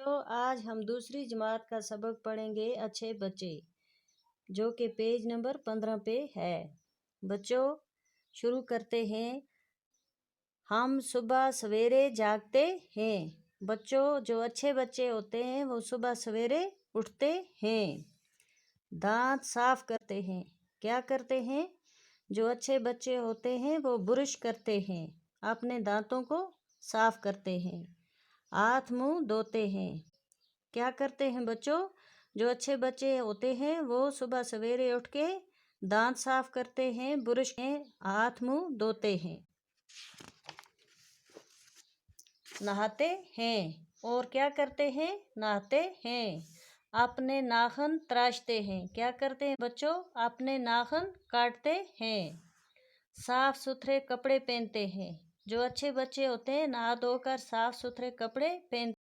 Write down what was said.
बच्चों, आज हम दूसरी जमात का सबक पढ़ेंगे अच्छे बच्चे, जो कि पेज नंबर 15 पे है। बच्चों, शुरू करते हैं। हम सुबह सवेरे जागते हैं। बच्चों, जो अच्छे बच्चे होते हैं वो सुबह सवेरे उठते हैं। दांत साफ करते हैं। क्या करते हैं? जो अच्छे बच्चे होते हैं वो ब्रश करते हैं, अपने दांतों को साफ करते हैं। हाथ मुंह धोते हैं। क्या करते हैं बच्चों? जो अच्छे बच्चे होते हैं वो सुबह सवेरे उठ के दांत साफ करते हैं, ब्रश हैं, हाथ मुंह धोते हैं, नहाते हैं। और क्या करते हैं? नहाते हैं। अपने नाखून तराशते हैं। क्या करते हैं बच्चों? अपने नाखून काटते हैं। साफ सुथरे कपड़े पहनते हैं। जो अच्छे बच्चे होते हैं नहा धोकर साफ सुथरे कपड़े पहनते